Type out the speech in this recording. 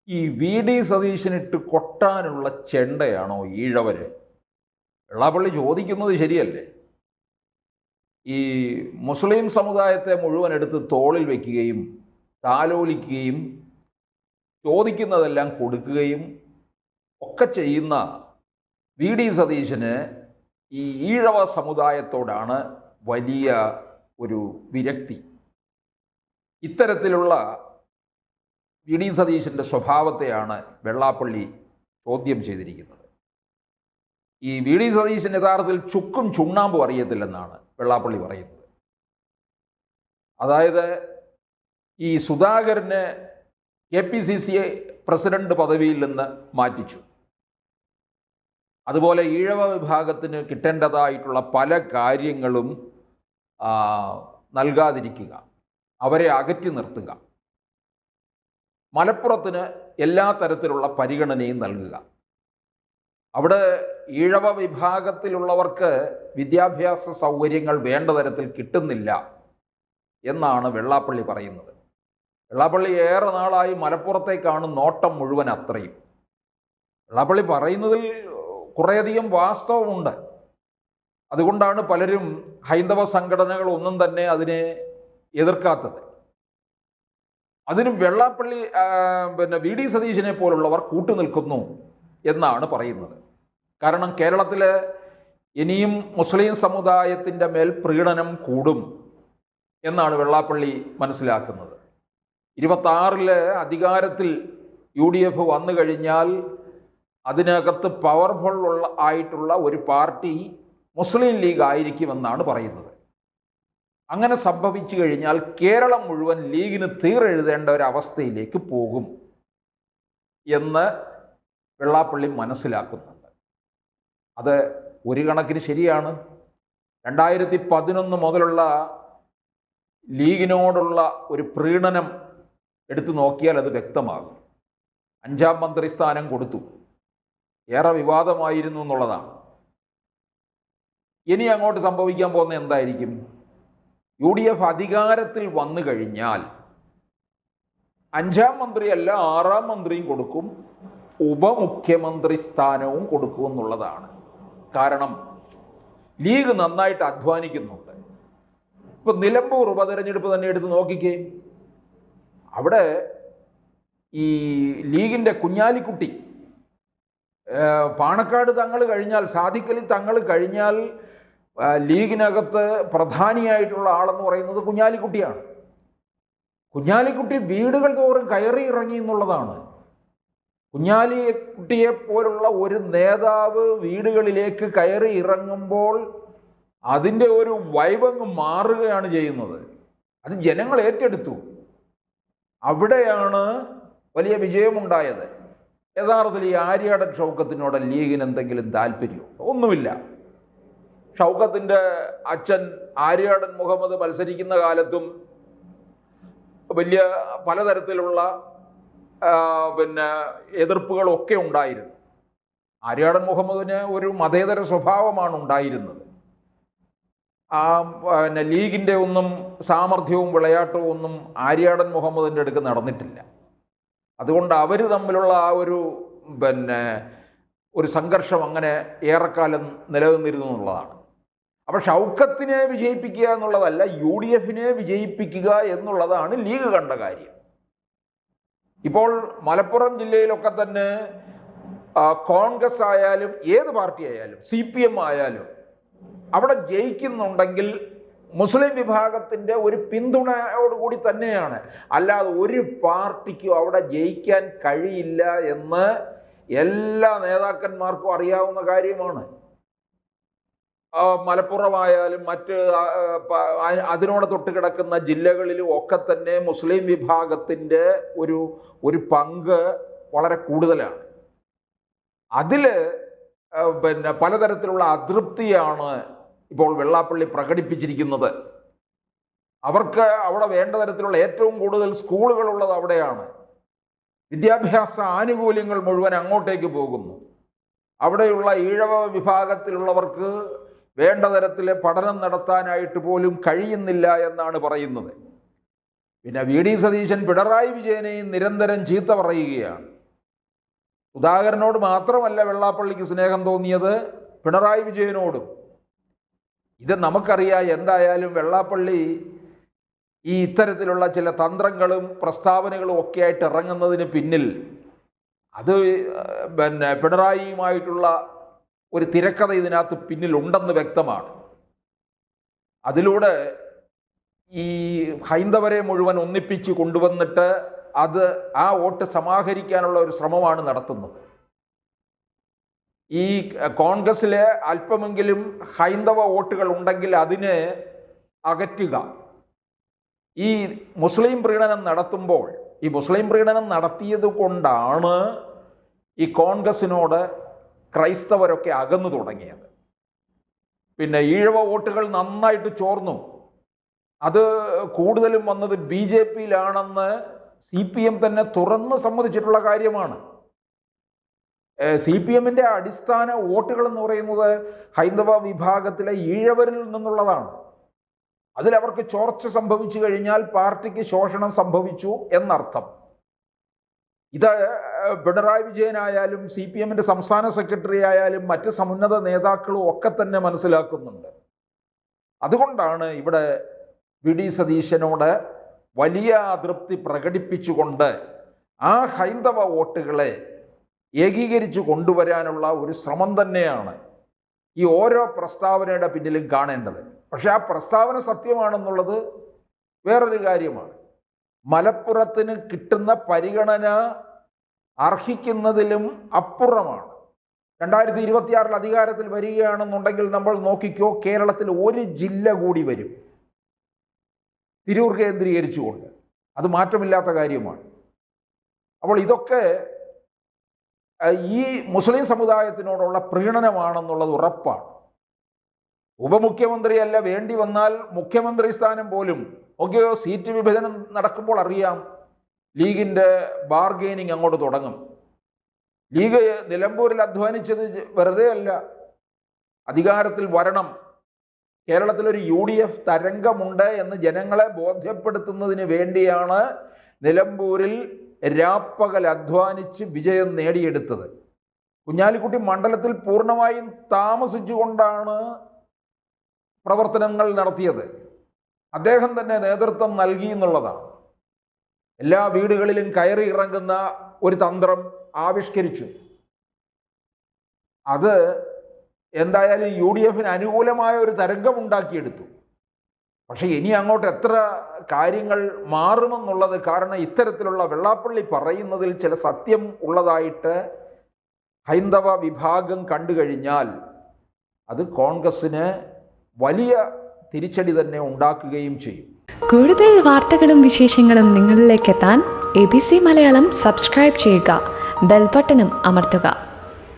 ഈ V D സതീശനിട്ട് കൊട്ടാനുള്ള ചെണ്ടയാണോ ഈഴവര്? Vellappally ചോദിക്കുന്നത് ശരിയല്ലേ? ഈ മുസ്ലിം സമുദായത്തെ മുഴുവൻ എടുത്ത് തോളിൽ വയ്ക്കുകയും താലോലിക്കുകയും ചോദിക്കുന്നതെല്ലാം കൊടുക്കുകയും ഒക്കെ ചെയ്യുന്ന വി ഡി സതീശന് ഈ ഈഴവ സമുദായത്തോടാണ് വലിയ ഒരു വിരക്തി. ഇത്തരത്തിലുള്ള വി ഡി സതീശൻ്റെ സ്വഭാവത്തെയാണ് വെള്ളാപ്പള്ളി ചോദ്യം ചെയ്തിരിക്കുന്നത്. ഈ വി ഡി സതീശൻ യഥാർത്ഥത്തിൽ ചുക്കും ചുണ്ണാമ്പും അറിയത്തില്ലെന്നാണ് വെള്ളാപ്പള്ളി പറയുന്നത്. അതായത് ഈ സുധാകരനെ KPCC പ്രസിഡന്റ് പദവിയിൽ നിന്ന് മാറ്റിച്ചു. അതുപോലെ ഈഴവ വിഭാഗത്തിന് കിട്ടേണ്ടതായിട്ടുള്ള പല കാര്യങ്ങളും നൽകാതിരിക്കുക, അവരെ അകറ്റി നിർത്തുക, മലപ്പുറത്തിന് എല്ലാ തരത്തിലുള്ള പരിഗണനയും നൽകുക. അവിടെ ഈഴവ വിഭാഗത്തിലുള്ളവർക്ക് വിദ്യാഭ്യാസ സൗകര്യങ്ങൾ വേണ്ട തരത്തിൽ കിട്ടുന്നില്ല എന്നാണ് വെള്ളാപ്പള്ളി പറയുന്നത്. വെള്ളാപ്പള്ളി ഏറെ നാളായി മലപ്പുറത്തേക്കാണ് നോട്ടം മുഴുവൻ. അത്രയും വെള്ളാപ്പള്ളി പറയുന്നതിൽ കുറേയധികം വാസ്തവമുണ്ട്. അതുകൊണ്ടാണ് പലരും ഹൈന്ദവ സംഘടനകൾ ഒന്നും തന്നെ അതിനെ എതിർക്കാത്തത്. അതിനും വെള്ളാപ്പള്ളി വി ഡി സതീശനെ പോലുള്ളവർ കൂട്ടുനിൽക്കുന്നു എന്നാണ് പറയുന്നത്. കാരണം കേരളത്തിൽ ഇനിയും മുസ്ലിം സമുദായത്തിൻ്റെ മേൽ പ്രീണനം കൂടും എന്നാണ് വെള്ളാപ്പള്ളി മനസ്സിലാക്കുന്നത്. 26 അധികാരത്തിൽ UDF വന്നു കഴിഞ്ഞാൽ അതിനകത്ത് പവർഫുൾ ആയിട്ടുള്ള ഒരു പാർട്ടി മുസ്ലിം ലീഗ് ആയിരിക്കുമെന്നാണ് പറയുന്നത്. അങ്ങനെ സംഭവിച്ചു കഴിഞ്ഞാൽ കേരളം മുഴുവൻ ലീഗിന് തീരെഴുതേണ്ട ഒരവസ്ഥയിലേക്ക് പോകും എന്ന് വെള്ളാപ്പള്ളി മനസ്സിലാക്കുന്നുണ്ട്. അത് ഒരു കണക്കിന് ശരിയാണ്. 2011 മുതലുള്ള ലീഗിനോടുള്ള ഒരു പ്രീണനം എടുത്തു നോക്കിയാൽ അത് വ്യക്തമാകും. 5ാം മന്ത്രി സ്ഥാനം കൊടുത്തു, ഏറെ വിവാദമായിരുന്നു എന്നുള്ളതാണ്. ഇനി അങ്ങോട്ട് സംഭവിക്കാൻ പോകുന്ന എന്തായിരിക്കും? UDF അധികാരത്തിൽ വന്നു കഴിഞ്ഞാൽ 5ാം മന്ത്രിയല്ല 6ാം മന്ത്രിയും കൊടുക്കും, ഉപമുഖ്യമന്ത്രി സ്ഥാനവും കൊടുക്കും എന്നുള്ളതാണ്. കാരണം ലീഗ് നന്നായിട്ട് അധ്വാനിക്കുന്നുണ്ട്. ഇപ്പം നിലമ്പൂർ ഉപതെരഞ്ഞെടുപ്പ് തന്നെ എടുത്ത് നോക്കിക്കേ. അവിടെ ഈ ലീഗിൻ്റെ കുഞ്ഞാലിക്കുട്ടി, പാണക്കാട് തങ്ങൾ കഴിഞ്ഞാൽ, സാദിഖലി തങ്ങൾ കഴിഞ്ഞാൽ ലീഗിനകത്ത് പ്രധാനിയായിട്ടുള്ള ആളെന്ന് പറയുന്നത് കുഞ്ഞാലിക്കുട്ടിയാണ്. കുഞ്ഞാലിക്കുട്ടി വീടുകൾ തോറും കയറി ഇറങ്ങി എന്നുള്ളതാണ്. കുഞ്ഞാലിക്കുട്ടിയെ പോലുള്ള ഒരു നേതാവ് വീടുകളിലേക്ക് കയറി ഇറങ്ങുമ്പോൾ അതിൻ്റെ ഒരു വൈബങ്ങ് മാറുകയാണ് ചെയ്യുന്നത്. അത് ജനങ്ങൾ ഏറ്റെടുത്തു. അവിടെയാണ് വലിയ വിജയമുണ്ടായത്. യഥാർത്ഥത്തിൽ ഈ ആര്യാടൻ ഷൗക്കത്തിനോട് ലീഗിന് എന്തെങ്കിലും താല്പര്യമുണ്ടോ? ഒന്നുമില്ല. ഷൗക്കത്തിൻ്റെ അച്ഛൻ ആര്യാടൻ മുഹമ്മദ് മത്സരിക്കുന്ന കാലത്തും വലിയ പലതരത്തിലുള്ള എതിർപ്പുകളൊക്കെ ഉണ്ടായിരുന്നു. ആര്യാടൻ മുഹമ്മദിന് ഒരു മതേതര സ്വഭാവമാണ് ഉണ്ടായിരുന്നത്. ലീഗിൻ്റെ ഒന്നും സാമർഥ്യവും വിളയാട്ടവും ഒന്നും ആര്യാടൻ മുഹമ്മദിൻ്റെ അടുക്ക് നടന്നിട്ടില്ല. അതുകൊണ്ട് അവർ തമ്മിലുള്ള ആ ഒരു സംഘർഷം അങ്ങനെ ഏറെക്കാലം നിലനിന്നിരുന്നു എന്നുള്ളതാണ്. അപ്പോൾ ഷൗക്കത്തിനെ വിജയിപ്പിക്കുക എന്നുള്ളതല്ല, UDFനെ വിജയിപ്പിക്കുക എന്നുള്ളതാണ് ലീഗ് കണ്ട കാര്യം. ഇപ്പോൾ മലപ്പുറം ജില്ലയിലൊക്കെ തന്നെ കോൺഗ്രസ് ആയാലും ഏത് പാർട്ടി ആയാലും CPM ആയാലും അവിടെ ജയിക്കുന്നുണ്ടെങ്കിൽ മുസ്ലിം വിഭാഗത്തിൻ്റെ ഒരു പിന്തുണയോടുകൂടി തന്നെയാണ്. അല്ലാതെ ഒരു പാർട്ടിക്കും അവിടെ ജയിക്കാൻ കഴിയില്ല എന്ന് എല്ലാ നേതാക്കന്മാർക്കും അറിയാവുന്ന കാര്യമാണ്. മലപ്പുറമായാലും മറ്റ് അതിനോട് തൊട്ട് കിടക്കുന്ന ജില്ലകളിലും ഒക്കെ തന്നെ മുസ്ലിം വിഭാഗത്തിൻ്റെ ഒരു പങ്ക് വളരെ കൂടുതലാണ്. അതിൽ പലതരത്തിലുള്ള അതൃപ്തിയാണ് ഇപ്പോൾ വെള്ളാപ്പള്ളി പ്രകടിപ്പിച്ചിരിക്കുന്നത്. അവർക്ക് അവിടെ വേണ്ട തരത്തിലുള്ള ഏറ്റവും കൂടുതൽ സ്കൂളുകളുള്ളത് അവിടെയാണ്. വിദ്യാഭ്യാസ ആനുകൂല്യങ്ങൾ മുഴുവൻ അങ്ങോട്ടേക്ക് പോകുന്നു. അവിടെയുള്ള ഈഴവ വിഭാഗത്തിലുള്ളവർക്ക് വേണ്ട തരത്തിൽ പഠനം നടത്താനായിട്ട് പോലും കഴിയുന്നില്ല എന്നാണ് പറയുന്നത്. പിന്നെ വി ഡി സതീശൻ പിണറായി വിജയനെയും നിരന്തരം ചീത്ത പറയുകയാണ്. സുധാകരനോട് മാത്രമല്ല വെള്ളാപ്പള്ളിക്ക് സ്നേഹം തോന്നിയത്, പിണറായി വിജയനോടും. ഇത് നമുക്കറിയാം. എന്തായാലും വെള്ളാപ്പള്ളി ഈ ഇത്തരത്തിലുള്ള ചില തന്ത്രങ്ങളും പ്രസ്താവനകളും ഒക്കെ ആയിട്ട് ഇറങ്ങുന്നതിന് പിന്നിൽ അത് പിണറായിയുമായിട്ടുള്ള ഒരു തിരക്കഥ ഇതിനകത്ത് പിന്നിലുണ്ടെന്ന് വ്യക്തമാണ്. അതിലൂടെ ഈ ഹൈന്ദവരെ മുഴുവൻ ഒന്നിപ്പിച്ച് കൊണ്ടുവന്നിട്ട് ആ വോട്ട് സമാഹരിക്കാനുള്ള ഒരു ശ്രമമാണ് നടത്തുന്നത്. ഈ കോൺഗ്രസ്സിലെ അല്പമെങ്കിലും ഹൈന്ദവ വോട്ടുകൾ ഉണ്ടെങ്കിൽ അതിനെ അകറ്റുക. ഈ മുസ്ലിം പ്രീണനം നടത്തുമ്പോൾ, ഈ മുസ്ലിം പ്രീണനം നടത്തിയത് കൊണ്ടാണ് ഈ കോൺഗ്രസിനോട് ക്രൈസ്തവരൊക്കെ അകന്നു തുടങ്ങിയത്. പിന്നെ ഈഴവ വോട്ടുകൾ നന്നായിട്ട് ചോർന്നു. അത് കൂടുതലും വന്നത് BJPയിലാണെന്ന് CPM തന്നെ തുറന്ന് സമ്മതിച്ചിട്ടുള്ള കാര്യമാണ്. CPMന്റെ അടിസ്ഥാന വോട്ടുകൾ എന്ന് പറയുന്നത് ഹൈന്ദവ വിഭാഗത്തിലെ ഈഴവരിൽ നിന്നുള്ളതാണ്. അതിലവർക്ക് ചോർച്ച സംഭവിച്ചു കഴിഞ്ഞാൽ പാർട്ടിക്ക് ശോഷണം സംഭവിച്ചു എന്നർത്ഥം. ഇത് പിണറായി വിജയനായാലും CPMന്റെ സംസ്ഥാന സെക്രട്ടറി ആയാലും മറ്റ് സമുന്നത നേതാക്കളും ഒക്കെ തന്നെ മനസ്സിലാക്കുന്നുണ്ട്. അതുകൊണ്ടാണ് ഇവിടെ VD സതീശനോട് വലിയ അതൃപ്തി പ്രകടിപ്പിച്ചുകൊണ്ട് ആ ഹൈന്ദവ വോട്ടുകളെ ഏകീകരിച്ചു കൊണ്ടുവരാനുള്ള ഒരു ശ്രമം തന്നെയാണ് ഈ ഓരോ പ്രസ്താവനയുടെ പിന്നിലും കാണേണ്ടത്. പക്ഷെ ആ പ്രസ്താവന സത്യമാണെന്നുള്ളത് വേറൊരു കാര്യമാണ്. മലപ്പുറത്തിന് കിട്ടുന്ന പരിഗണന അർഹിക്കുന്നതിലും അപ്പുറമാണ്. 2026 അധികാരത്തിൽ വരികയാണെന്നുണ്ടെങ്കിൽ നമ്മൾ നോക്കിക്കോ, കേരളത്തിൽ ഒരു ജില്ല കൂടി വരും തിരൂർ കേന്ദ്രീകരിച്ചുകൊണ്ട്. അത് മാറ്റമില്ലാത്ത കാര്യമാണ്. അപ്പോൾ ഇതൊക്കെ ഈ മുസ്ലിം സമുദായത്തിനോടുള്ള പ്രീണനമാണെന്നുള്ളത് ഉറപ്പാണ്. ഉപമുഖ്യമന്ത്രിയല്ല, വേണ്ടി വന്നാൽ മുഖ്യമന്ത്രി സ്ഥാനം പോലും ഒക്കെയോ സീറ്റ് വിഭജനം നടക്കുമ്പോൾ അറിയാം ലീഗിൻ്റെ ബാർഗെയിനിങ് അങ്ങോട്ട് തുടങ്ങും. ലീഗ് നിലമ്പൂരിൽ അധ്വാനിച്ചത് വെറുതെ അല്ല. അധികാരത്തിൽ വരണം, കേരളത്തിലൊരു UDF തരംഗമുണ്ട് എന്ന് ജനങ്ങളെ ബോധ്യപ്പെടുത്തുന്നതിന് വേണ്ടിയാണ് നിലമ്പൂരിൽ രാപ്പകൽ അധ്വാനിച്ച് വിജയം നേടിയെടുത്തത്. കുഞ്ഞാലിക്കുട്ടി മണ്ഡലത്തിൽ പൂർണ്ണമായും താമസിച്ചുകൊണ്ടാണ് പ്രവർത്തനങ്ങൾ നടത്തിയത്. അദ്ദേഹം തന്നെ നേതൃത്വം നൽകി എന്നുള്ളതാണ്. എല്ലാ വീടുകളിലും കയറി ഇറങ്ങുന്ന ഒരു തന്ത്രം ആവിഷ്കരിച്ചു. അത് എന്തായാലും UDFന് അനുകൂലമായ ഒരു തരംഗം ഉണ്ടാക്കിയെടുത്തു. പക്ഷെ ഇനി അങ്ങോട്ട് എത്ര കാര്യങ്ങൾ മാറുമെന്നുള്ളത്, കാരണം ഇത്തരത്തിലുള്ള വെള്ളാപ്പള്ളി പറയുന്നതിൽ ചില സത്യം ഉള്ളതായിട്ട് ഹൈന്ദവ വിഭാഗം കണ്ടു കഴിഞ്ഞാൽ അത് കോൺഗ്രസ്സിന് വലിയ തിരിച്ചടി തന്നെ ഉണ്ടാക്കുകയും ചെയ്യും. കൂടുതൽ വാർത്തകളും വിശേഷങ്ങളും നിങ്ങളിലേക്ക് എത്താൻ ABC മലയാളം സബ്സ്ക്രൈബ് ചെയ്യുക, ബെൽ ബട്ടണും അമർത്തുക.